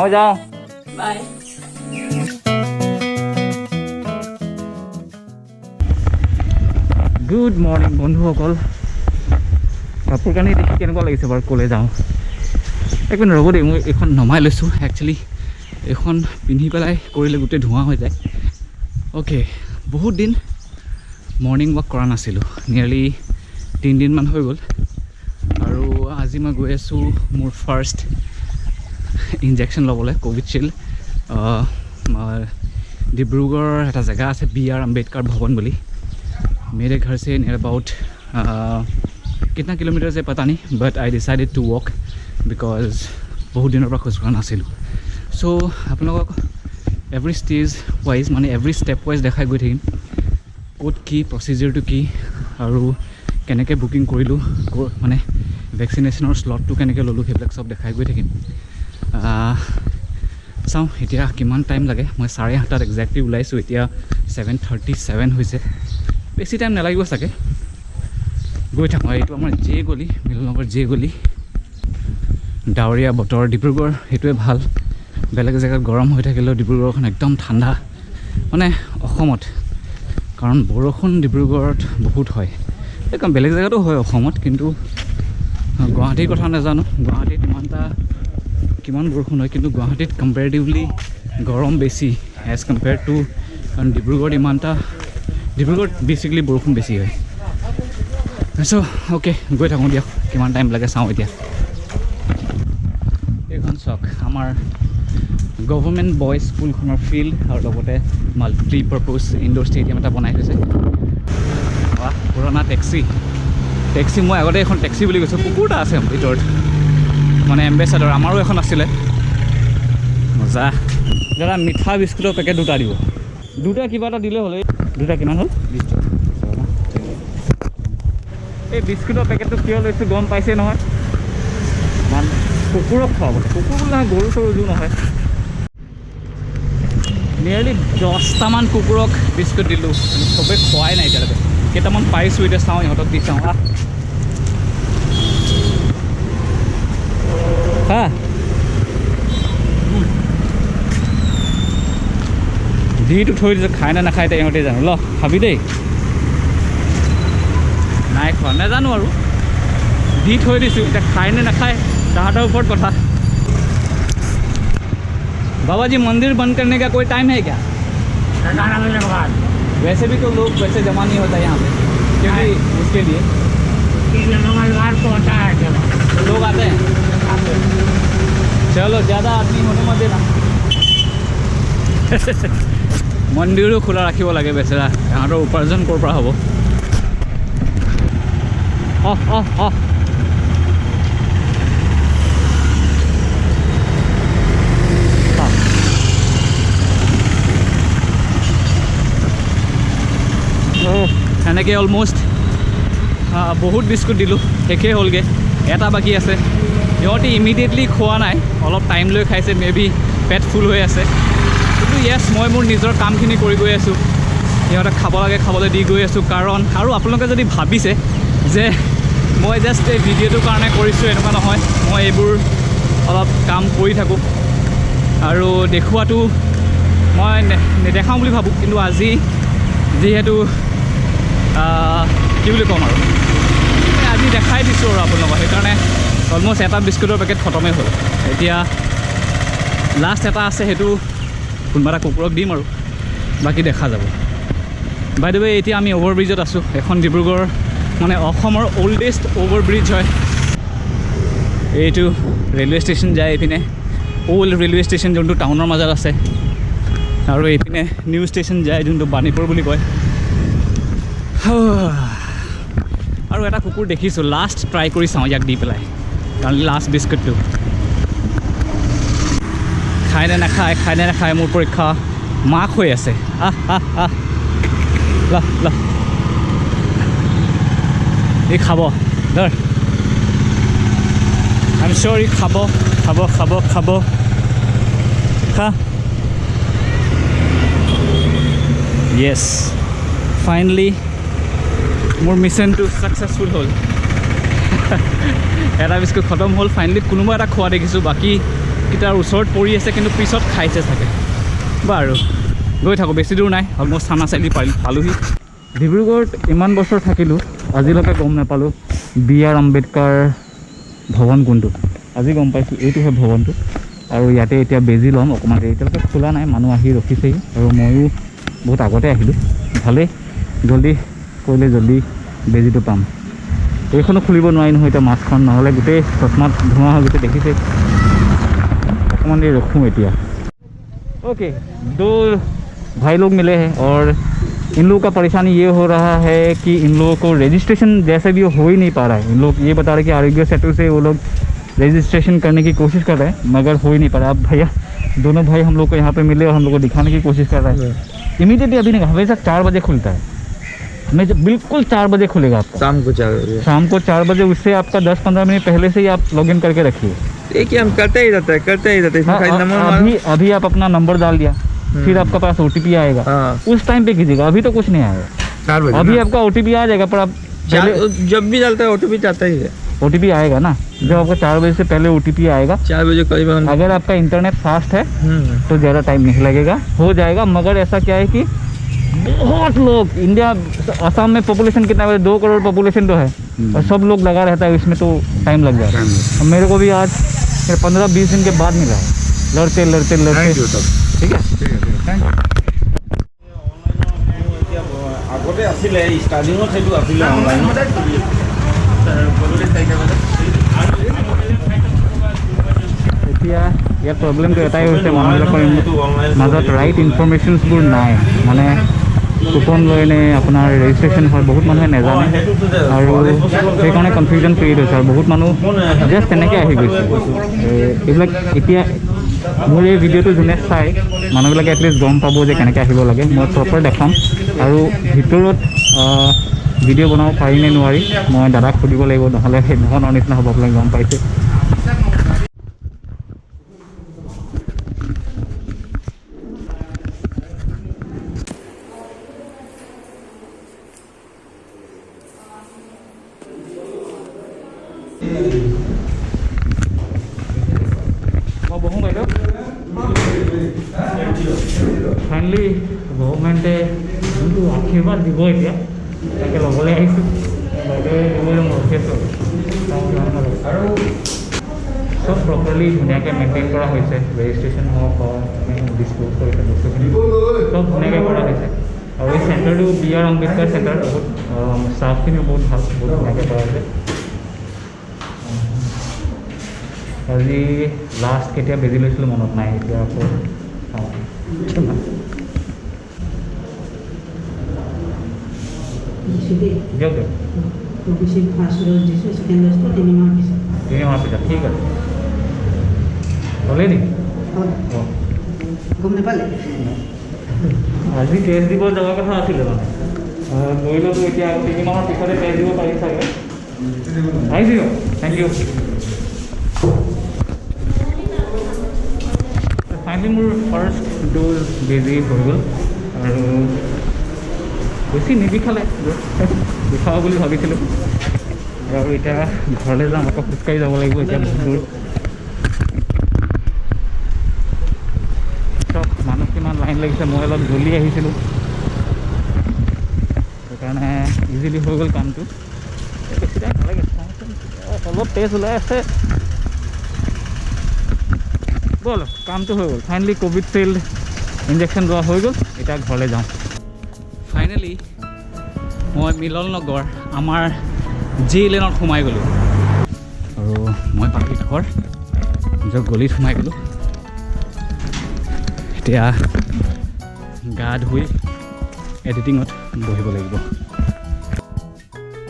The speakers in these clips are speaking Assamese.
आओ जाओ बाय गुड मर्निंग बंधुসকল কাপোৰ কানি দেখি কেনেকুৱা লাগিছে বাৰু ক'লে যাওঁ এক মিনিট ৰ'ব দেই মই এইখন নমাই লৈছোঁ একচুৱেলি এইখন পিন্ধি পেলাই কৰিলে গোটেই ধোঁৱা হৈ যায় অ'কে বহুত দিন মৰ্ণিং ৱাক কৰা নাছিলোঁ নিয়াৰলি 3 দিনমান হৈ গ'ল আৰু আজি মই গৈ আছোঁ মোৰ ফাৰ্ষ্ট ইনজেকশ্যন ল'বলৈ কোভিডশিল্ড ডিব্ৰুগড়ৰ এটা জেগা আছে BR আম্বেদকাৰ ভৱন বুলি मेरे घर से नियर अबाउट कितना किलोमीटर से पता नहीं but I decided to walk because बहुत दिनों पर खोज करा नासिलो सो आप लोगों को एवरी स्टेज वाइज माने एवरी स्टेप वाइज देखा गई थी कत की प्रोसीजर तो की और केनेके बुकिंग करिलो माने वैक्सीनेशनर स्लॉट तो केनेके ललो हेब्लक सब देखा गई थी चाओ इतना किमान टाइम लगे मैं 8:30 एक्जेक्टली ओलाइसो इतना 7:37 होइसे बेसी टाइम नालागिब सके गई थाको ये आम जे गली मिलनगर जे गली डावरिया बतर डिब्रुगढ़ ये भल बेलेग जगह गरम हो थकिले डिब्रुगढ़ एकदम ठंडा माने कारण बरषुण डिब्रुगढ़ बहुत है बेलेग जगह है किन्तु गुवाहाटीर कथा नाजानो गुवाहाटीत इमानटा किमान बरषुण है किन्तु गुवाहाटीत कम्पेरेटिवली गरम बेसी एज कम्पेयर टू कारण डिब्रुगढ़ इमानटा डिब्रुगढ़ बेसिकली बरषुण बेसी है सो ओके गई थको दियक किमान टाइम लगे चाओ इतना এইখন চাওক আমাৰ गवर्नमेंट बॉयज स्कूलखনৰ ফিল্ড আৰু লগতে মাল্টিপাৰপাছ ইনডোৰ ষ্টেডিয়াম এটা বনাই থৈছে বাহ পুৰণা টেক্সি মই আগতে এখন টেক্সি বুলি কৈছোঁ কুকুৰটা আছে ভিতৰত মানে এম্বেচাডৰ আমাৰো এখন আছিলে মজা দাদা মিঠা বিস্কুটৰ পেকেট দুটা দিব দুটা কিবা এটা দিলে হ'লে দুটা কিমান হ'ল 20 টকা এই বিস্কুটৰ পেকেটটো কিয় লৈছোঁ গম পাইছে নহয় কুকুৰক খুৱাবলৈ কুকুৰ বোলে গৰু চৰু জোৰ নহয় নিয়াৰলি 10টামান কুকুৰক বিস্কুট দিলোঁ চবেই খোৱাই নাই এতিয়ালৈকে কেইটামান পাইছোঁ এতিয়া চাওঁ ইহঁতক দি চাওঁ হা দিটো থৈ দিছোঁ খাই নে নাখায় এতিয়া ইহঁতে জানো ল খাবি দেই নাই খোৱা নাজানো আৰু দি থৈ দিছোঁ এতিয়া খায় নে নাখায় তাহাঁতৰ ऊपर कथा बाबा जी मंदिर बंद करने का कोई टाइम है क्या वैसे भी तो लोग वैसे जमा नहीं होता यहाँ पे क्योंकि उसके लिए मंगलवार को होता है लोग आते हैं चलो ज़्यादा आदमी होने मत देना मंदिरों खोला रखिब लगे बेचेरा यहाँ उपार्जन कर हम সেনেকৈ অলমোষ্ট বহুত বিস্কুট দিলোঁ শেষেই হ'লগৈ এটা বাকী আছে সিহঁতে ইমিডিয়েটলি খোৱা নাই অলপ টাইম লৈ খাইছে মে বি পেট ফুল হৈ আছে কিন্তু য়েছ মই মোৰ নিজৰ কামখিনি কৰি গৈ আছোঁ সিহঁতক খাব লাগে খাবলৈ দি গৈ আছোঁ কাৰণ আৰু আপোনালোকে যদি ভাবিছে যে মই জাষ্ট এই ভিডিঅ'টোৰ কাৰণে কৰিছোঁ এনেকুৱা নহয় মই এইবোৰ অলপ কাম কৰি থাকোঁ আৰু দেখুৱাটো মই নেদেখাওঁ বুলি ভাবোঁ কিন্তু আজি যিহেতু কি বুলি ক'ম আৰু আজি দেখাই দিছোঁ আৰু আপোনালোকক সেইকাৰণে অলমষ্ট এটা বিস্কুটৰ পেকেট খতমেই হ'ল এতিয়া লাষ্ট এটা আছে সেইটো কোনোবা এটা কুকুৰক দিম আৰু বাকী দেখা যাব বাই দ্য ৱে এতিয়া আমি অভাৰব্ৰিজত আছোঁ এখন ডিব্ৰুগড় মানে অসমৰ অল্ডেষ্ট অভাৰব্ৰিজ হয় এইটো ৰেলৱে ষ্টেচন যায় এইপিনে অল্ড ৰেলৱে ষ্টেচন যোনটো টাউনৰ মাজত আছে আৰু এইপিনে নিউ ষ্টেচন যায় যোনটো বাণীপুৰ বুলি কয় আৰু এটা কুকুৰ দেখিছোঁ লাষ্ট ট্ৰাই কৰি চাওঁ ইয়াক দি পেলাই কাৰণ লাষ্ট বিস্কুটটো খাই নে নাখায় মোৰ পৰীক্ষা মাক হৈ আছে ল ই খাব ধৰ আই এম চিয়'ৰ ই খাব খা য়েছ ফাইনেলি মোৰ মিছনটো ছাকচেছফুল হ'ল এটা বিস্কুট খতম হ'ল ফাইনেলি কোনোবা এটা খোৱা দেখিছোঁ বাকীকেইটাৰ ওচৰত পৰি আছে কিন্তু পিছত খাইছে চাগে বাৰু গৈ থাকোঁ বেছি দূৰ নাই অলমষ্ট থানা চাইলি পালোহি ডিব্ৰুগড়ত ইমান বছৰ থাকিলোঁ আজিলৈকে গম নাপালোঁ বি.আৰ. আম্বেদকাৰ ভৱন কোনটো আজি গম পাইছোঁ এইটোহে ভৱনটো আৰু ইয়াতে এতিয়া বেজি ল'ম অকণমান এতিয়ালৈকে খোলা নাই মানুহ আহি ৰখিছেহি আৰু ময়ো বহুত আগতে আহিলোঁ ভালেই জল্দি কৰিলে জল্দি বেজিটো পাম এইখনো খুলিব নোৱাৰি নহয় এতিয়া মাছখন নহ'লে গোটেই চচমাত ধোঁৱা হৈ গোটেই দেখিছে অকণমান দেৰি ৰখোঁ এতিয়া ओके 2 भाई लोग मिले हैं और इन लोगों का परेशानी ये हो रहा है कि इन लोगों को रजिस्ट्रेशन जैसे भी हो ही नहीं पा रहा है इन लोग ये बता रहे कि आरोग्य सेतु से वो लोग रजिस्ट्रेशन करने की कोशिश कर रहे हैं मगर हो ही नहीं पा रहा अब भैया दोनों भाई हम लोग को यहाँ पे मिले और हम लोग को दिखाने की कोशिश कर रहा है इमीडिएटली अभी नहीं हमेशा 4 बजे खुलता है हमें बिल्कुल 4 बजे खुलेगा आपका शाम को 4 बजे उससे आपका 10-15 मिनट पहले से ही आप लॉगिन करके रखिए देखिए हम करते ही रहते हैं अभी आप अपना नंबर डाल दिया फिर आपका पास OTP आएगा उस टाइम पे कीजिएगा अभी तो कुछ नहीं आएगा 4 बजे अभी आपका OTP आ जाएगा पर आप जब भी डालता है OTP जाता ही है OTP आएगा ना जब आपका 4 बजे से पहले OTP आएगा 4 बजे करीब अगर आपका इंटरनेट फास्ट है तो ज़्यादा टाइम नहीं लगेगा हो जाएगा मगर ऐसा क्या है कि बहुत लोग इंडिया असम में पॉपुलेशन कितना है 2 करोड़ पॉपुलेशन तो है और सब लोग लगा रहता है इसमें तो टाइम लग जाएगा और मेरे को भी आज 15-20 दिन के बाद मिला है लड़ते ठीक है আগতে আছিলে ষ্টাৰ্টিঙত সেইটো আছিলে অনলাইনত এতিয়া ইয়াৰ প্ৰব্লেমটো এটাই হৈছে মানুহবিলাকৰ মাজত ৰাইট ইনফৰমেশ্যনছবোৰ নাই মানে কুপন লৈ নে আপোনাৰ ৰেজিষ্ট্ৰেশ্যন হয় বহুত মানুহে নাজানে আৰু সেইকাৰণে কনফিউজন ক্ৰিয়েট হৈছে আৰু বহুত মানুহ জাষ্ট তেনেকৈ আহি গৈছে এইবিলাক এতিয়া মোৰ এই ভিডিঅ'টো যোনে চাই মানুহবিলাকে এটলিষ্ট গম পাব যে কেনেকৈ আহিব লাগে মই প্ৰপাৰ দেখাম আৰু ভিতৰত ভিডিঅ' বনাব পাৰি নে নোৱাৰি মই দাদাক সুধিব লাগিব নহ'লে সেই ধৰণৰ নিচিনা হ'ব আপোনালোকে গম পাইছে ফাইনেলি গভৰ্ণমেণ্টে যোনটো আশীৰ্বাদ দিব এতিয়া তাকে ল'বলৈ আহিছোঁ বাইদেৱে দিবলৈ মই ৰখি আছোঁ আৰু চব প্ৰপাৰলি ধুনীয়াকৈ মেইনটেইন কৰা হৈছে ৰেজিষ্ট্ৰেশ্যন হওক বা ডিছপ'জ কৰিছে বস্তুখিনি চব ধুনীয়াকৈ কৰা হৈছে আৰু এই চেণ্টাৰটো বি.আৰ. আম্বেদকাৰ চেণ্টাৰ বহুত ষ্টাফখিনিও বহুত ভাল বহুত ধুনীয়াকৈ কৰা হৈছে আজি লাষ্ট কেতিয়া বেজি লৈছিলোঁ মনত নাই এতিয়া আকৌ দিয়ক তিনি মাহৰ পিছত ঠিক আছে হ'লেই নেকি গম নাপালে আজি টেষ্ট দিব যোৱাৰ কথা আছিলে মানে গৈ ল'লোঁ এতিয়া 3 মাহৰ পিছতে টেষ্ট দিব পাৰি চাগে আহিছোঁ থেংক ইউ ফাইনেলি মোৰ ফাৰ্ষ্ট ড'জ বেজি হৈ গ'ল আৰু বেছি নিবিষালে বিষাব বুলি ভাবিছিলোঁ আৰু এতিয়া ঘৰলৈ যাম আকৌ খোজকাঢ়ি যাব লাগিব এতিয়া বহুত দূৰ চব মানুহ কিমান লাইন লাগিছে মই অলপ জল্দি আহিছিলোঁ সেইকাৰণে ইজিলি হৈ গ'ল কামটো বেছি টাইম নালাগে অলপ টেষ্ট ওলাই আছে ব'ল কামটো হৈ গ'ল ফাইনেলি কোভিডশিল্ড ইনজেকশ্যন লোৱা হৈ গ'ল এতিয়া ঘৰলৈ যাওঁ ফাইনেলি মই মিলন নগৰ আমাৰ জি লেনত সোমাই গ'লোঁ আৰু মই পাপি ঘৰ নিজৰ গলিত সোমাই গ'লোঁ এতিয়া গা ধুই এডিটিঙত বহিব লাগিব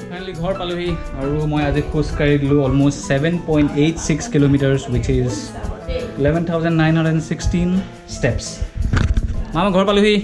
ফাইনেলি ঘৰ পালোহি আৰু মই আজি খোজকাঢ়ি দিলোঁ almost 7.86 kilometres wish is 11,916 steps. Mama, ঘৰ পালোহি।